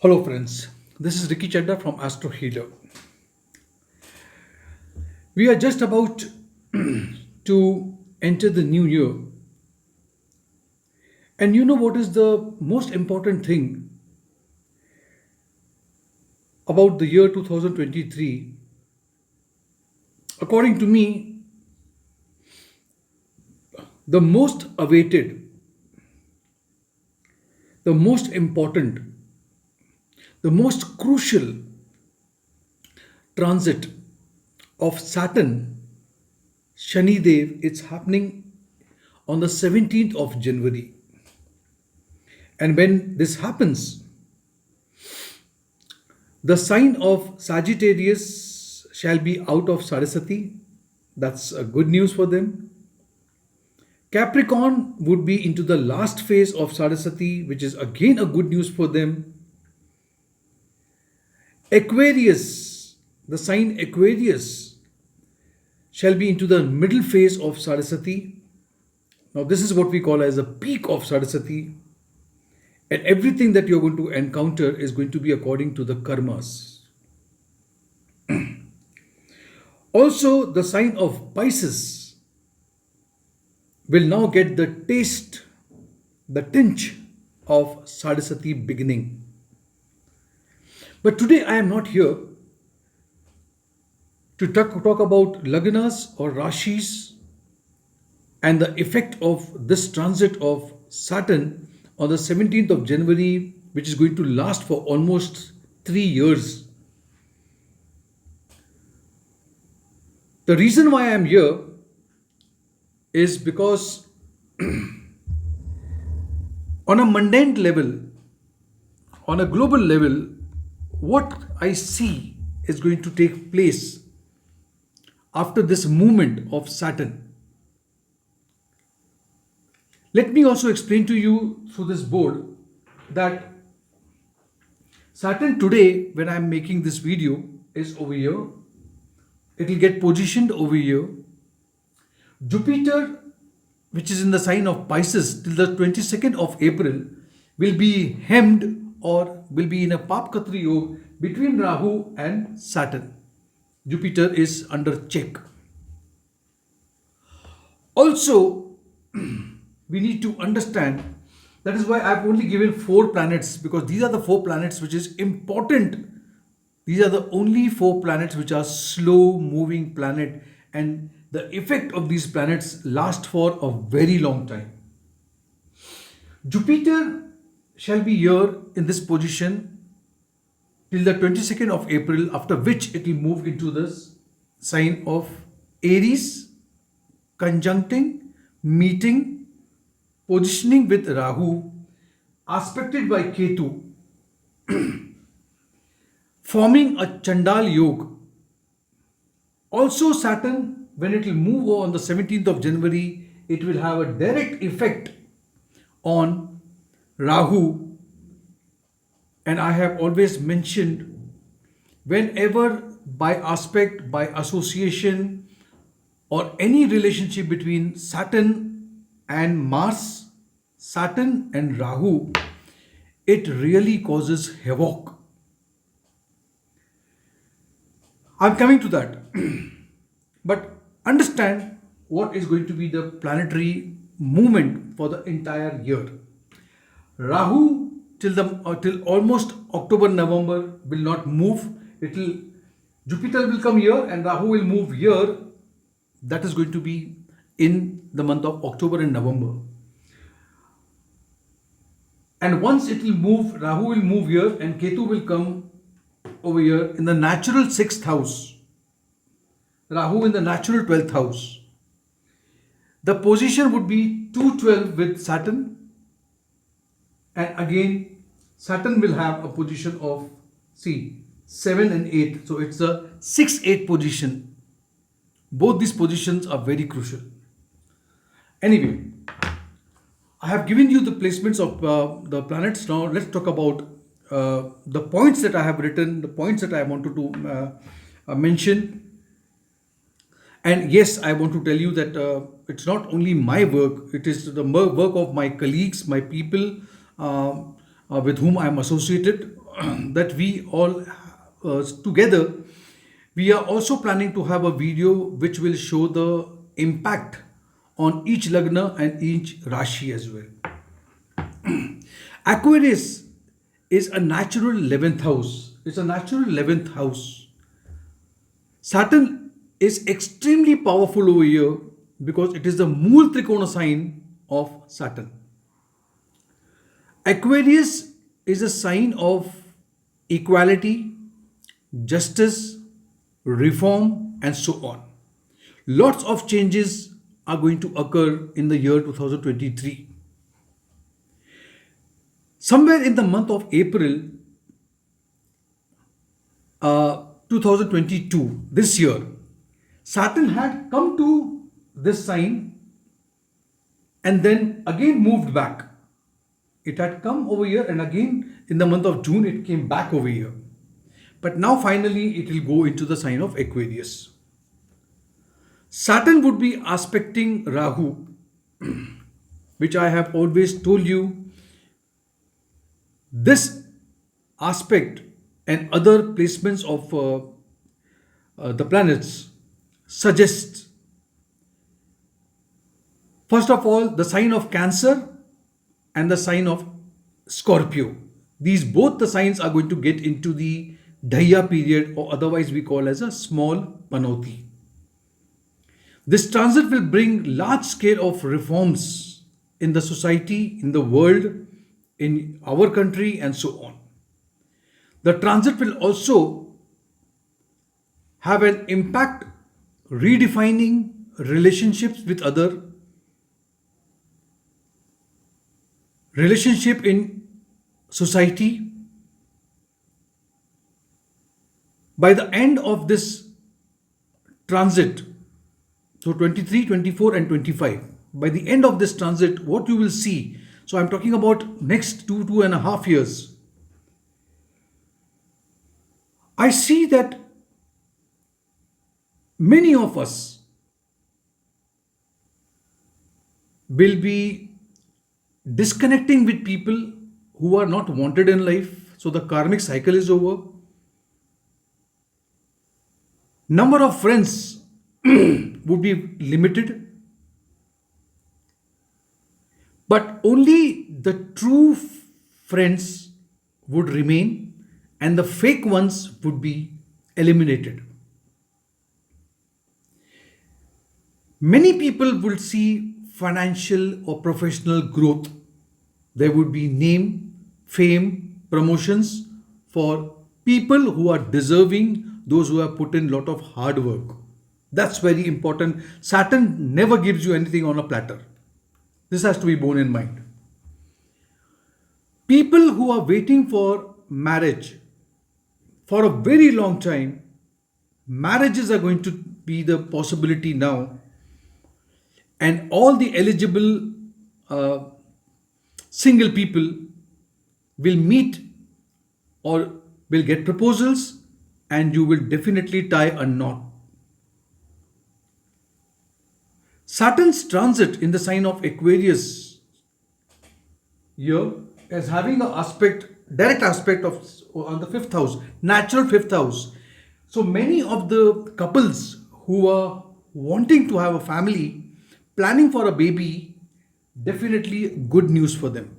Hello, friends. This is Ricky Chadha from Astro Healer. We are just about to enter the new year. And you know what is the most important thing about the year 2023? According to me, the most awaited, the most important, the most crucial transit of Saturn, Shani Dev, it's happening on the 17th of January. And when this happens, the sign of Sagittarius shall be out of Saraswati. That's good news for them. Capricorn would be into the last phase of Saraswati, which is again a good news for them. Aquarius, the sign Aquarius, shall be into the middle phase of Saraswati. Now, this is what we call as a peak of Saraswati. And everything that you're going to encounter is going to be according to the karmas. Also, the sign of Pisces will now get the taste, the tinge of Saraswati beginning. But today I am not here to talk about Lagnas or Rashis and the effect of this transit of Saturn on the 17th of January, which is going to last for almost 3 years. The reason why I am here is because on a mundane level, on a global level, what I see is going to take place after this movement of Saturn. Let me also explain to you through this board that Saturn today, when I am making this video, is over here. It will get positioned over here. Jupiter, which is in the sign of Pisces till the 22nd of April, will be hemmed or will be in a Papkatri Yoga between Rahu and Saturn. Jupiter is under check. Also, we need to understand, that is why I've only given 4 planets, because these are the 4 planets which is important. These are the only 4 planets which are slow moving planet, and the effect of these planets last for a very long time. Jupiter shall be here in this position till the 22nd of April, after which it will move into this sign of Aries, conjuncting, meeting, positioning with Rahu, aspected by Ketu, forming a Chandal Yoga. Also, Saturn, when it will move on the 17th of January, it will have a direct effect on Rahu. And I have always mentioned, whenever by aspect, by association, or any relationship between Saturn and Mars, Saturn and Rahu, it really causes havoc. I'm coming to that. But understand what is going to be the planetary movement for the entire year. Rahu till almost October, November will not move. Jupiter will come here and Rahu will move here. That is going to be in the month of October and November. And once it will move, Rahu will move here and Ketu will come over here in the natural 6th house. Rahu in the natural 12th house. The position would be 212 with Saturn. And again, Saturn will have a position of, 7 and 8. So it's a 6-8 position. Both these positions are very crucial. Anyway, I have given you the placements of the planets. Now let's talk about the points that I have written, the points that I wanted to mention. And yes, I want to tell you that it's not only my work, it is the work of my colleagues, my people with whom I am associated. that we all together, we are also planning to have a video which will show the impact on each lagna and each rashi as well. Aquarius is a natural 11th house. It's a natural 11th house. Saturn is extremely powerful over here because it is the Mool Trikona sign of Saturn. Aquarius is a sign of equality, justice, reform, and so on. Lots of changes are going to occur in the year 2023. Somewhere in the month of April 2022, this year, Saturn had come to this sign and then again moved back. It had come over here and again in the month of June it came back over here. But now finally it will go into the sign of Aquarius. Saturn would be aspecting Rahu, which I have always told you. This aspect and other placements of the planets suggest, first of all, the sign of Cancer and the sign of Scorpio. These both the signs are going to get into the Dahya period, or otherwise we call as a small Panoti. This transit will bring large scale of reforms in the society, in the world, in our country, and so on. The transit will also have an impact redefining relationships with other, relationship in society. By the end of this transit, so 23, 24 and 25, by the end of this transit, what you will see, so I'm talking about next 2.5 years, I see that many of us will be disconnecting with people who are not wanted in life. So the karmic cycle is over. Number of friends would be limited. But only the true friends would remain and the fake ones would be eliminated. Many people will see financial or professional growth. There would be name, fame, promotions for people who are deserving, those who have put in a lot of hard work. That's very important. Saturn never gives you anything on a platter. This has to be borne in mind. People who are waiting for marriage for a very long time, marriages are going to be the possibility now, and all the eligible single people will meet or will get proposals, and you will definitely tie a knot. Saturn's transit in the sign of Aquarius here is having an aspect, direct aspect of on the 5th house, natural 5th house. So many of the couples who are wanting to have a family, planning for a baby, definitely good news for them.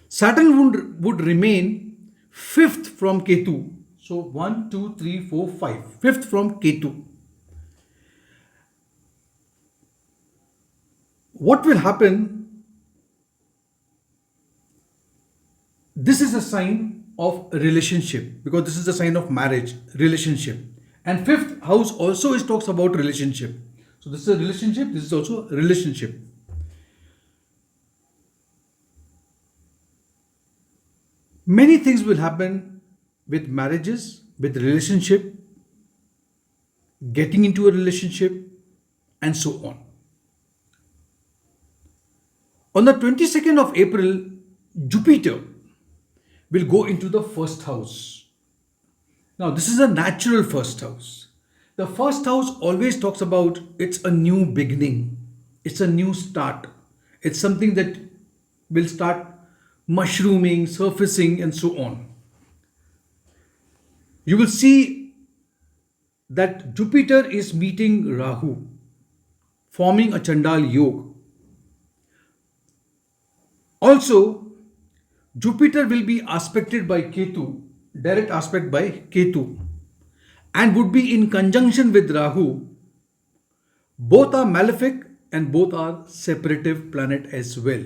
Saturn would remain 5th from Ketu. So 1, 2, 3, 4, 5. 5th from Ketu. What will happen? This is a sign of relationship because this is a sign of marriage, relationship. And 5th house also is talks about relationship. So this is a relationship, this is also a relationship. Many things will happen with marriages, with relationship, getting into a relationship, and so on. On the 22nd of April, Jupiter will go into the 1st house. Now, this is a natural 1st house. The 1st house always talks about it's a new beginning, it's a new start, it's something that will start mushrooming, surfacing, and so on. You will see that Jupiter is meeting Rahu, forming a Chandal Yoga. Also, Jupiter will be aspected by Ketu, direct aspect by Ketu, and would be in conjunction with Rahu. Both are malefic and both are separative planet as well.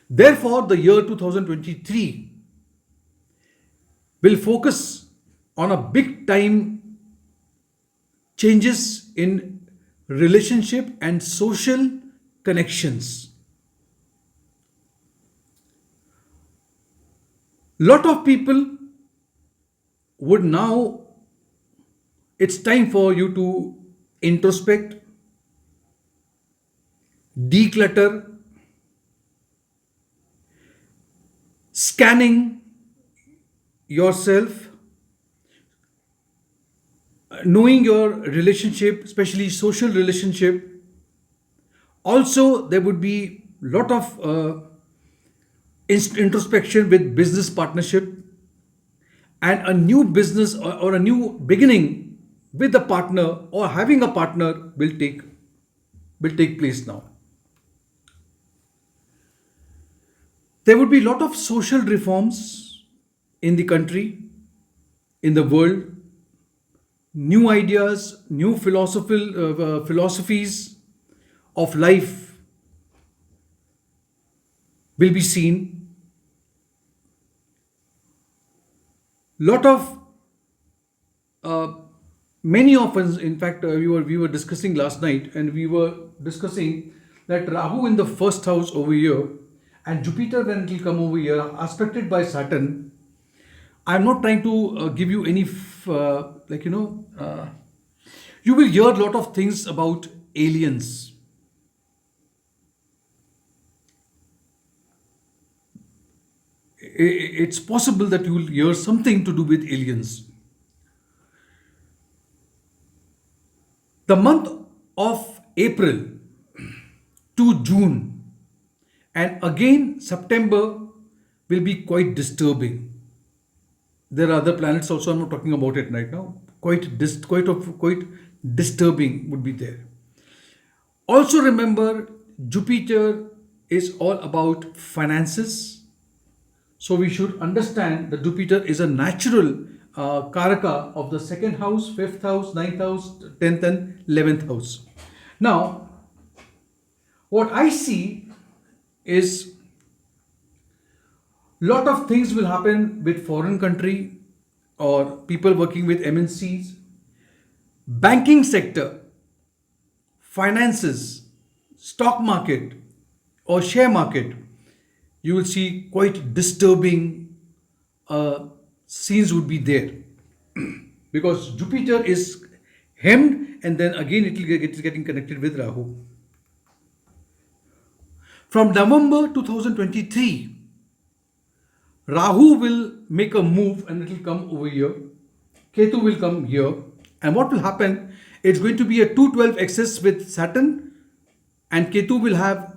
Therefore, the year 2023 will focus on a big time changes in relationship and social connections. Lot of people would now, it's time for you to introspect, declutter, scanning yourself, knowing your relationship, especially social relationship. Also, there would be lot of introspection with business partnership, and a new business or a new beginning with a partner or having a partner will take place now. There would be a lot of social reforms in the country, in the world, new ideas, new philosophies of life will be seen. Lot of many of us, in fact, we were discussing last night, and we were discussing that Rahu in the first house over here, and Jupiter when it will come over here, aspected by Saturn. I'm not trying to give you any you will hear a lot of things about aliens. It's possible that you will hear something to do with aliens. The month of April to June and again September will be quite disturbing. There are other planets also. I'm not talking about it right now. Quite disturbing would be there. Also remember, Jupiter is all about finances. So we should understand that Jupiter is a natural karaka of the second house, fifth house, ninth house, 10th and 11th house. Now, what I see is lot of things will happen with foreign country or people working with MNCs, banking sector, finances, stock market or share market. You will see quite disturbing scenes would be there because Jupiter is hemmed and then again it is getting connected with Rahu. From November 2023, Rahu will make a move and it will come over here. Ketu will come here. And what will happen? It's going to be a 212 axis with Saturn, and Ketu will have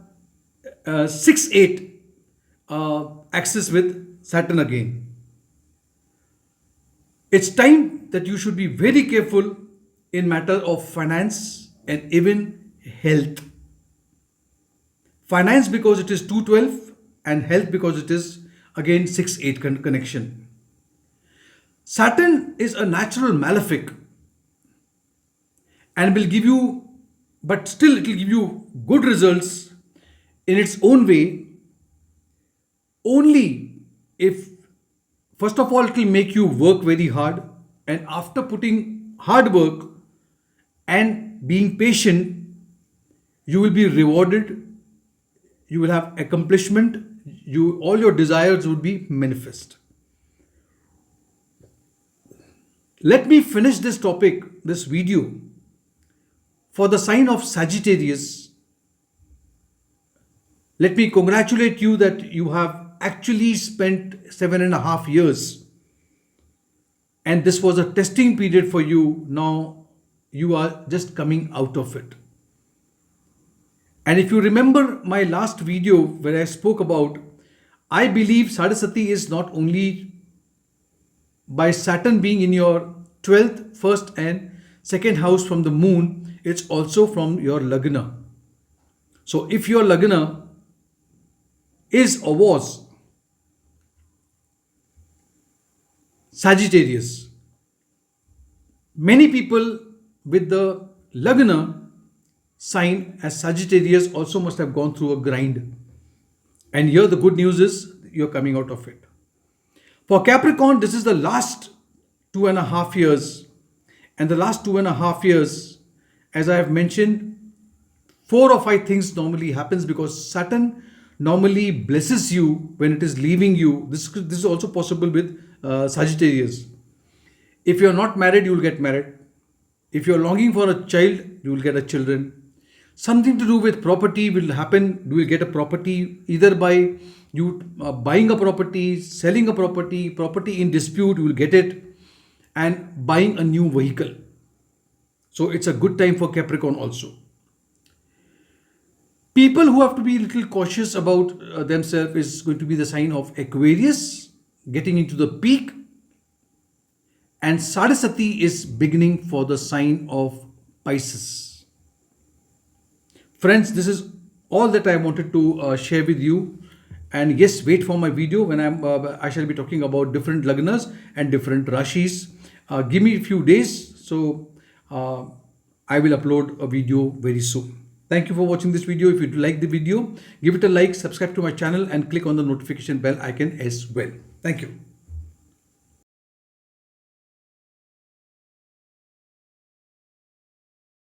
6-8 axis with Saturn again. It's time that you should be very careful in matter of finance and even health. Finance because it is 212 and health because it is again 6-8 connection. Saturn is a natural malefic and will give you, but still it will give you good results in its own way only if, first of all, it will make you work very hard, and after putting hard work and being patient, you will be rewarded, you will have accomplishment, all your desires would be manifest. Let me finish this topic, this video, for the sign of Sagittarius. Let me congratulate you that you have actually spent 7.5 years, and this was a testing period for you. Now you are just coming out of it. And if you remember my last video where I spoke about, I believe Sadhasati is not only by Saturn being in your 12th, first, and second house from the moon, it's also from your Lagna. So if your Lagna is or was Sagittarius, many people with the Lagna sign as Sagittarius also must have gone through a grind. And here the good news is you're coming out of it. For Capricorn, this is the last 2.5 years. And the last 2.5 years, as I have mentioned, 4 or 5 things normally happens because Saturn normally blesses you when it is leaving you. This is also possible with Sagittarius. If you're not married, you will get married. If you're longing for a child, you will get a children. Something to do with property will happen. You will get a property either by you buying a property, selling a property, property in dispute, you will get it, and buying a new vehicle. So it's a good time for Capricorn also. People who have to be a little cautious about themselves is going to be the sign of Aquarius, getting into the peak, and Sadhasati is beginning for the sign of Pisces. Friends, this is all that I wanted to share with you. And yes, wait for my video when I shall be talking about different Lagnas and different Rashis. Give me a few days, so I will upload a video very soon. Thank you for watching this video. If you like the video, give it a like, subscribe to my channel, and click on the notification bell icon as well. Thank you.